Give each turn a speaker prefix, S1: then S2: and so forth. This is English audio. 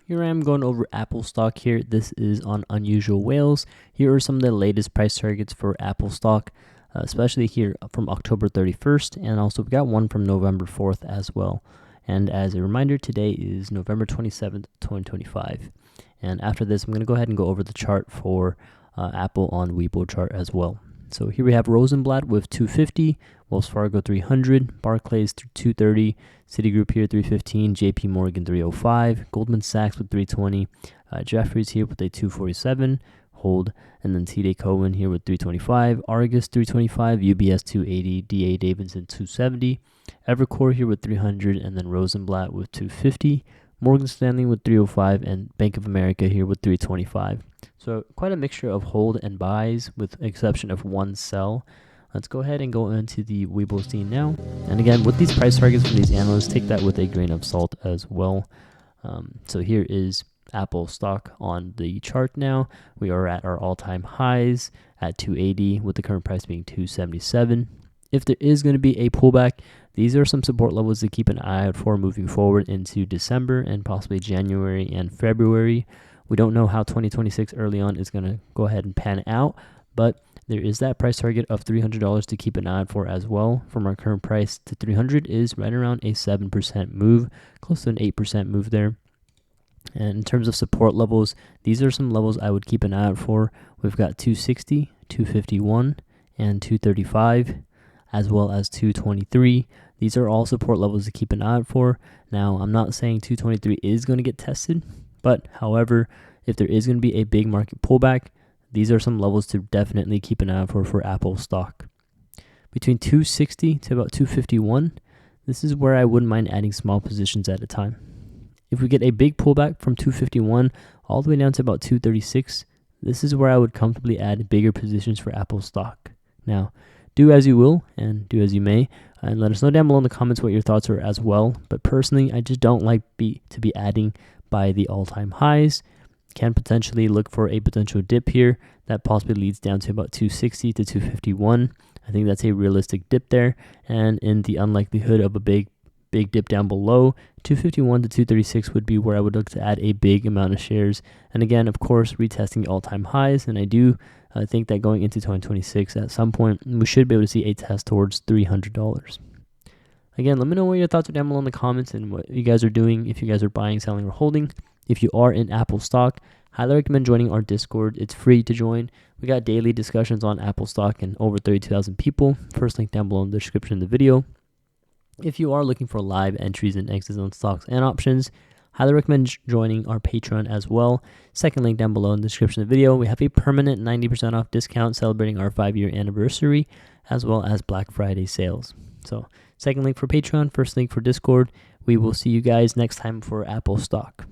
S1: Here I am going over Apple stock here. This is on unusual whales. Here are some of the latest price targets for Apple stock, especially here from October 31st, and also we got one from November 4th as well. And as a reminder, today is November 27th, 2025. And after this, I'm going to go ahead and go over the chart for Apple on Webull chart as well. So here we have Rosenblatt with 250, Wells Fargo 300, Barclays 230, Citigroup here 315, JP Morgan 305, Goldman Sachs with 320, Jefferies here with a 247, hold, and then TD Cowen here with 325, Argus 325, UBS 280, DA Davidson 270, Evercore here with 300, and then Rosenblatt with 250, Morgan Stanley with 305, and Bank of America here with 325. So quite a mixture of hold and buys with exception of one sell. Let's go ahead and go into the Webull scene now. And again, with these price targets from these analysts, take that with a grain of salt as well. So here is Apple stock on the chart now. We are at our all-time highs at 280 with the current price being 277. If there is going to be a pullback, these are some support levels to keep an eye out for moving forward into December and possibly January and February. We don't know how 2026 early on is going to go ahead and pan out, but there is that price target of $300 to keep an eye out for as well. From our current price to 300 is right around a 7% move, close to an 8% move there. And in terms of support levels, these are some levels I would keep an eye out for. We've got 260, 251, and 235, as well as 223. These are all support levels to keep an eye out for. Now, I'm not saying 223 is going to get tested, but however, if there is going to be a big market pullback, these are some levels to definitely keep an eye out for Apple stock. Between 260 to about 251, this is where I wouldn't mind adding small positions at a time. If we get a big pullback from 251 all the way down to about 236, this is where I would comfortably add bigger positions for Apple stock. Now, do as you will and do as you may, and let us know down below in the comments what your thoughts are as well. But personally, I just don't like to be adding by the all-time highs. Can potentially look for a potential dip here that possibly leads down to about 260 to 251. I think that's a realistic dip there, and in the unlikelihood of a big dip down below, 251 to 236 would be where I would look to add a big amount of shares. And again, of course, retesting all-time highs, and I do think that going into 2026 at some point we should be able to see a test towards $300. Again, let me know what your thoughts are down below in the comments and what you guys are doing, if you guys are buying, selling, or holding. If you are in Apple stock, highly recommend joining our Discord. It's free to join. We got daily discussions on Apple stock and over 32,000 people. First link down below in the description of the video. If you are looking for live entries and exits on stocks and options, highly recommend joining our Patreon as well. Second link down below in the description of the video. We have a permanent 90% off discount celebrating our 5-year anniversary, as well as Black Friday sales. So second link for Patreon, first link for Discord. We will see you guys next time for Apple stock.